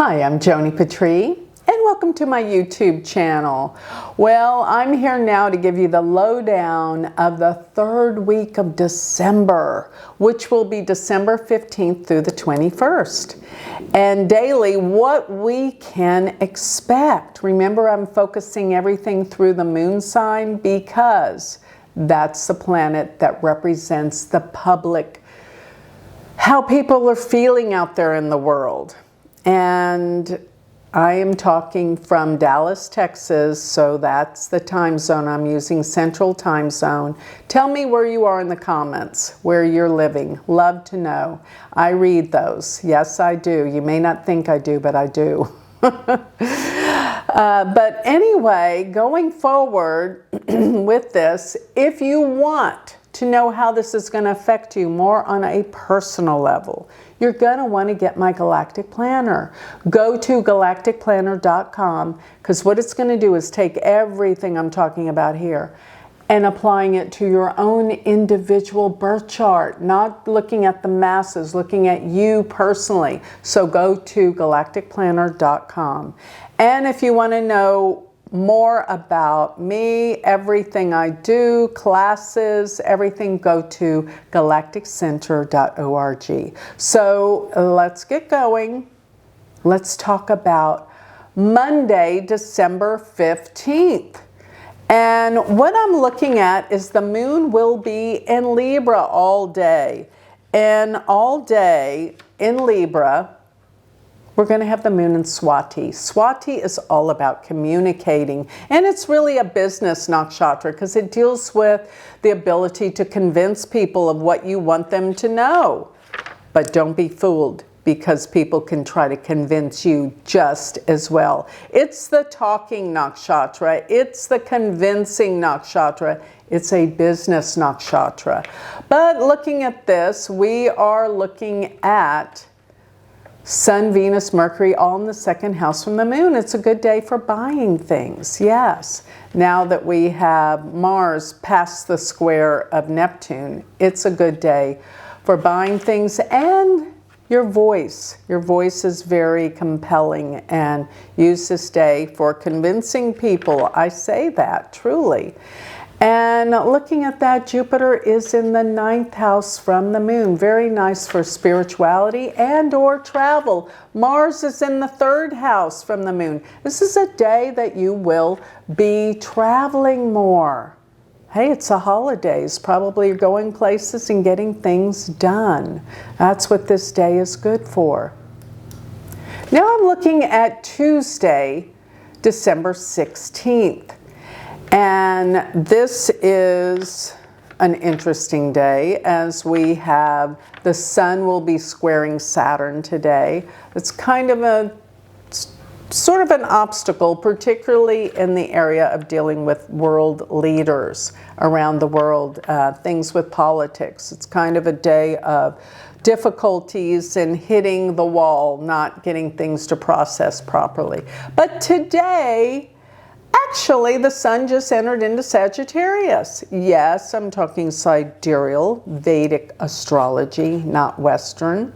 Hi, I'm Joni Patry, and welcome to my YouTube channel. Well, I'm here now to give you the lowdown of the third week of December, which will be December 15th through the 21st. And daily, what we can expect. Remember, I'm focusing everything through the moon sign because that's the planet that represents the public, how people are feeling out there in the world. And I am talking from Dallas, Texas, so that's the time zone I'm using, Central Time Zone. Tell me where you are in the comments, where you're living. Love to know. I read those. Yes, I do. You may not think I do, but I do. But anyway, going forward with this, if you want to know how this is going to affect you more on a personal level, you're going to want to get my Galactic Planner. Go to galacticplanner.com, because what it's going to do is take everything I'm talking about here and applying it to your own individual birth chart, not looking at the masses, looking at you personally. So go to galacticplanner.com. And if you want to know more about me, everything I do, classes, everything, go to galacticcenter.org. So let's get going. Let's talk about Monday, December 15th. And what I'm looking at is the moon will be in Libra all day. And all day in Libra, we're going to have the moon in Swati. Swati is all about communicating, and it's really a business nakshatra because it deals with the ability to convince people of what you want them to know. But don't be fooled, because people can try to convince you just as well. It's the talking nakshatra. It's the convincing nakshatra. It's a business nakshatra. But looking at this, we are looking at Sun, Venus, Mercury, all in the second house from the moon. It's a good day for buying things, yes. Now that we have Mars past the square of Neptune, it's a good day for buying things. And your voice is very compelling, and use this day for convincing people. I say that truly. And looking at that, Jupiter is in the 9th house from the moon. Very nice for spirituality and or travel. Mars is in the 3rd house from the moon. This is a day that you will be traveling more. Hey, it's the holidays. Probably you're going places and getting things done. That's what this day is good for. Now I'm looking at Tuesday, December 16th. And this is an interesting day, as we have the Sun will be squaring Saturn today. It's kind of a sort of an obstacle, particularly in the area of dealing with world leaders around the world, things with politics. It's kind of a day of difficulties in hitting the wall, not getting things to process properly. But today, actually, the Sun just entered into Sagittarius. Yes, I'm talking sidereal, Vedic astrology, not Western.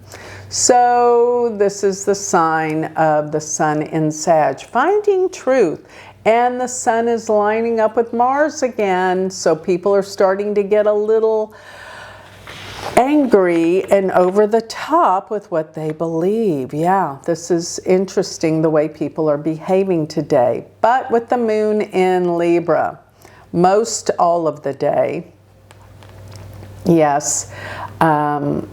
So this is the sign of the Sun in Sag, finding truth. And the Sun is lining up with Mars again, so people are starting to get a little angry and over the top with what they believe. Yeah, this is interesting the way people are behaving today. But with the moon in Libra, most all of the day, yes,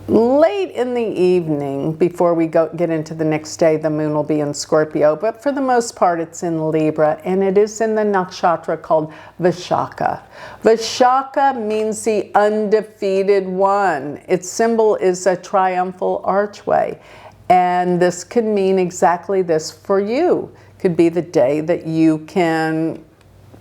late in the evening before we get into the next day, the moon will be in Scorpio. But for the most part, it's in Libra, and it is in the nakshatra called Vishaka. Vishaka means the undefeated one. Its symbol is a triumphal archway. And this can mean exactly this for you. It could be the day that you can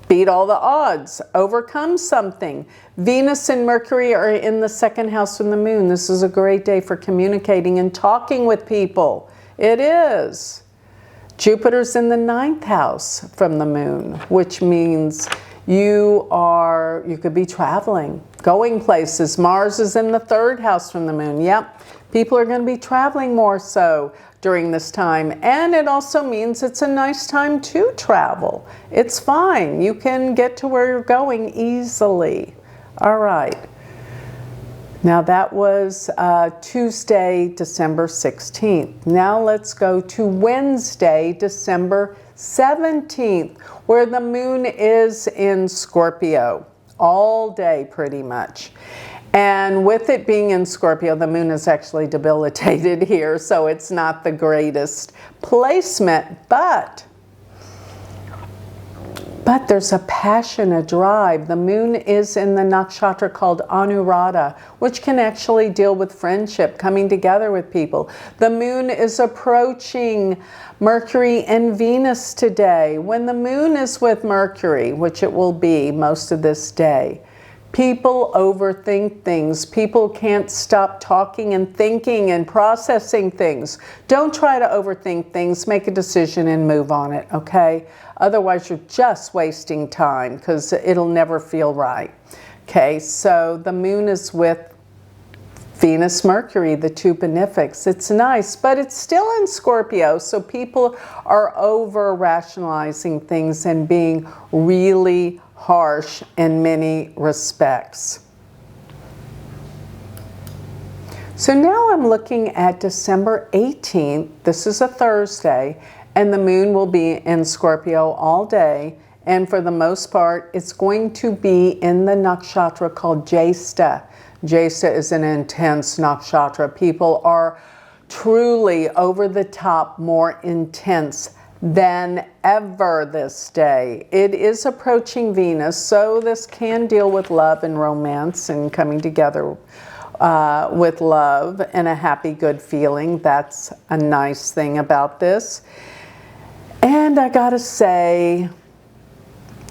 beat all the odds, overcome something. Venus and Mercury are in the 2nd house from the moon. This is a great day for communicating and talking with people. It is. Jupiter's in the 9th house from the moon, which means you could be traveling, going places. Mars is in the 3rd house from the moon. Yep. People are going to be traveling more so during this time. And it also means it's a nice time to travel. It's fine. You can get to where you're going easily. All right. Now that was Tuesday, December 16th. Now let's go to Wednesday, December 17th, where the moon is in Scorpio all day pretty much. And with it being in Scorpio, the moon is actually debilitated here, so it's not the greatest placement, but there's a passion, a drive. The moon is in the nakshatra called Anuradha, which can actually deal with friendship, coming together with people. The moon is approaching Mercury and Venus today. When the moon is with Mercury, which it will be most of this day, people overthink things. People can't stop talking and thinking and processing things. Don't try to overthink things. Make a decision and move on it, okay? Otherwise, you're just wasting time because it'll never feel right. Okay, so the moon is with Venus, Mercury, the two benefics. It's nice, but it's still in Scorpio, so people are over-rationalizing things and being really harsh in many respects. So now I'm looking at December 18th. This is a Thursday, and the moon will be in Scorpio all day. And for the most part, it's going to be in the nakshatra called Jyesta. Jyesta is an intense nakshatra. People are truly over the top, more intense than ever this day. It is approaching Venus, so this can deal with love and romance and coming together with love and a happy, good feeling. That's a nice thing about this. And I gotta say,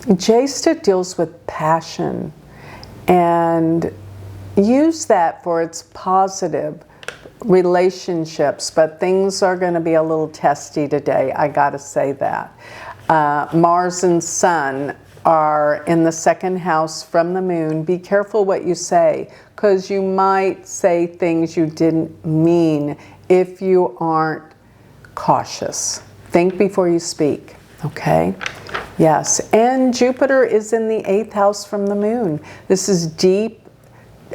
Jyesta deals with passion, and use that for its positive relationships, but things are going to be a little testy today. I gotta say that. Mars and Sun are in the second house from the moon. Be careful what you say, because you might say things you didn't mean if you aren't cautious. Think before you speak, okay? Yes, and Jupiter is in the 8th house from the moon. This is deep,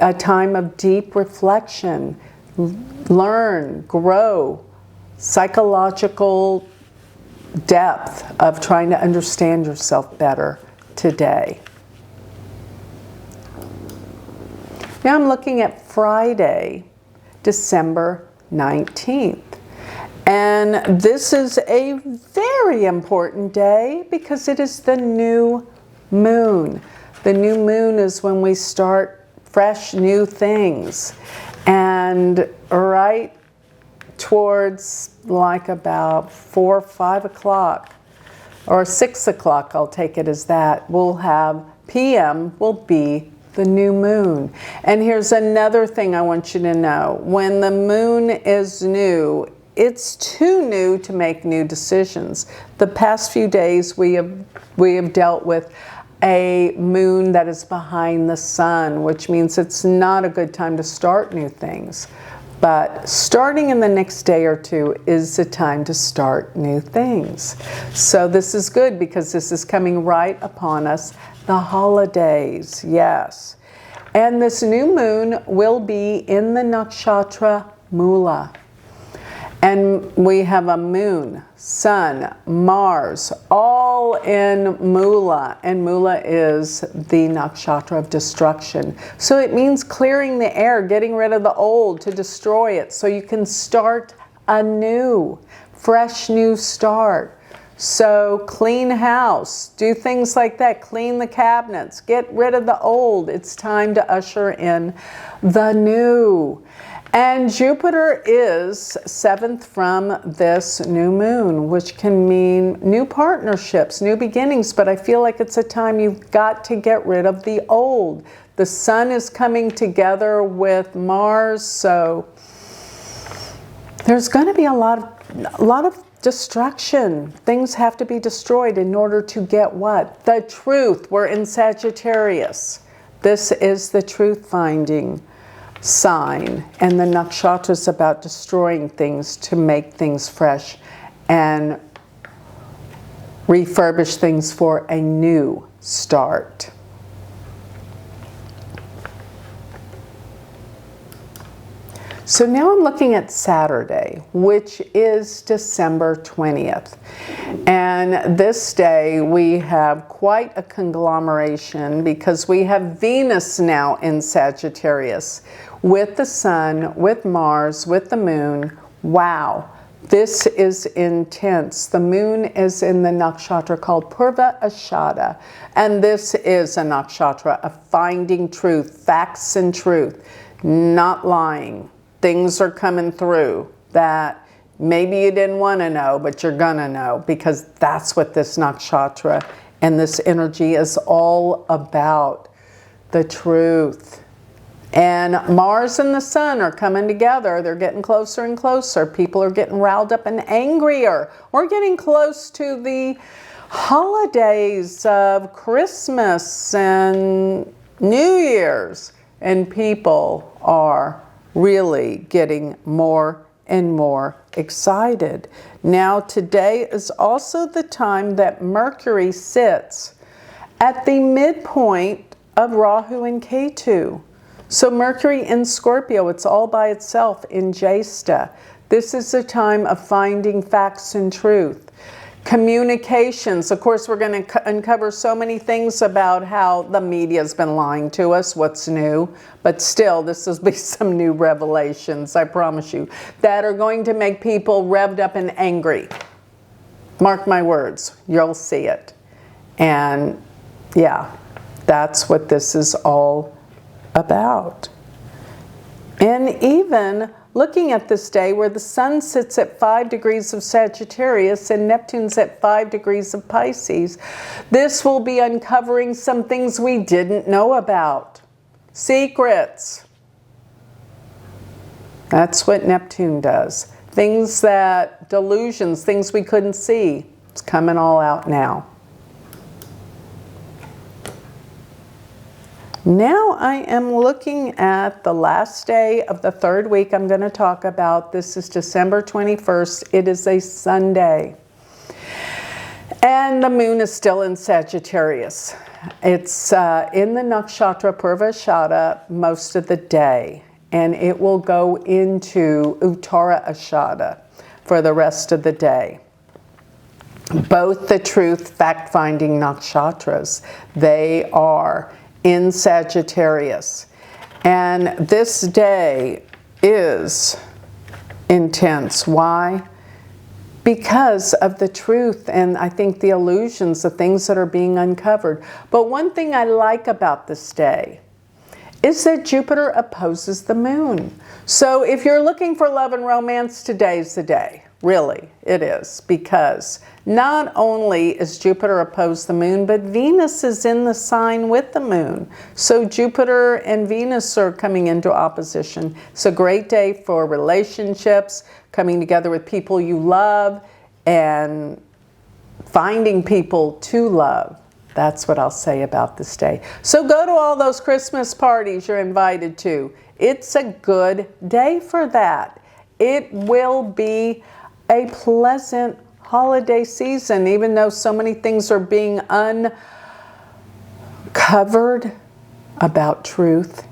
a time of deep reflection. Learn, grow, psychological depth of trying to understand yourself better today. Now I'm looking at Friday, December 19th. And this is a very important day because it is the new moon. The new moon is when we start fresh new things. And right towards like about 4 or 5 o'clock or 6 o'clock, I'll take it as that, we'll have PM will be the new moon. And here's another thing I want you to know. When the moon is new, it's too new to make new decisions. The past few days we have dealt with a moon that is behind the sun, which means it's not a good time to start new things. But starting in the next day or two is the time to start new things. So this is good because this is coming right upon us. The holidays, yes. And this new moon will be in the nakshatra Mula. And we have a moon, sun, Mars, all in Mula. And Mula is the nakshatra of destruction. So it means clearing the air, getting rid of the old to destroy it so you can start a new, fresh new start. So clean house, do things like that, clean the cabinets, get rid of the old. It's time to usher in the new. And Jupiter is 7th from this new moon, which can mean new partnerships, new beginnings, but I feel like it's a time you've got to get rid of the old. The sun is coming together with Mars, so there's going to be a lot of destruction. Things have to be destroyed in order to get what? The truth. We're in Sagittarius. This is the truth finding. sign. And the nakshatra is about destroying things to make things fresh and refurbish things for a new start. So now I'm looking at Saturday, which is December 20th. And this day we have quite a conglomeration because we have Venus now in Sagittarius with the Sun, with Mars, with the Moon. Wow, this is intense. The Moon is in the nakshatra called Purva Ashada. And this is a nakshatra of finding truth, facts and truth, not lying. Things are coming through that maybe you didn't want to know, but you're gonna know, because that's what this nakshatra and this energy is all about, the truth. And Mars and the Sun are coming together. They're getting closer and closer. People are getting riled up and angrier. We're getting close to the holidays of Christmas and New Year's, and people are really getting more and more excited. Now today is also the time that Mercury sits at the midpoint of Rahu and Ketu. So Mercury in Scorpio, it's all by itself in Jesta. This is a time of finding facts and truth. Communications, of course, we're going to uncover so many things about how the media has been lying to us, what's new, but still, this will be some new revelations, I promise you, that are going to make people revved up and angry. Mark my words, you'll see it. And yeah, that's what this is all about. And even looking at this day where the Sun sits at 5 degrees of Sagittarius and Neptune's at 5 degrees of Pisces, this will be uncovering some things we didn't know about. Secrets. That's what Neptune does. Things that, delusions, things we couldn't see. It's coming all out now. Now I am looking at the last day of the third week I'm going to talk about. This is December 21st. It is a Sunday. And the moon is still in Sagittarius. It's in the nakshatra Purvashada most of the day. And it will go into Uttara Ashada for the rest of the day. Both the truth fact-finding nakshatras, they are in Sagittarius. And this day is intense. Why? Because of the truth and I think the illusions, the things that are being uncovered. But one thing I like about this day is that Jupiter opposes the moon. So if you're looking for love and romance, today's the day. Really, it is, because not only is Jupiter opposed the moon, but Venus is in the sign with the moon. So Jupiter and Venus are coming into opposition. It's a great day for relationships, coming together with people you love, and finding people to love. That's what I'll say about this day. So go to all those Christmas parties you're invited to. It's a good day for that. It will be a pleasant holiday season, even though so many things are being uncovered about truth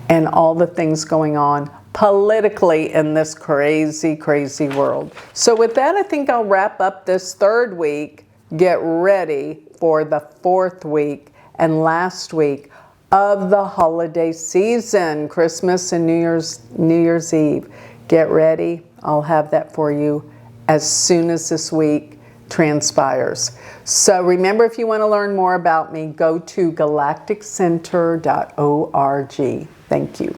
and all the things going on politically in this crazy, crazy world. So with that, I think I'll wrap up this third week. Get ready for the fourth week and last week of the holiday season, Christmas and New Year's Eve. Get ready. I'll have that for you as soon as this week transpires. So remember, if you want to learn more about me, go to galacticcenter.org. Thank you.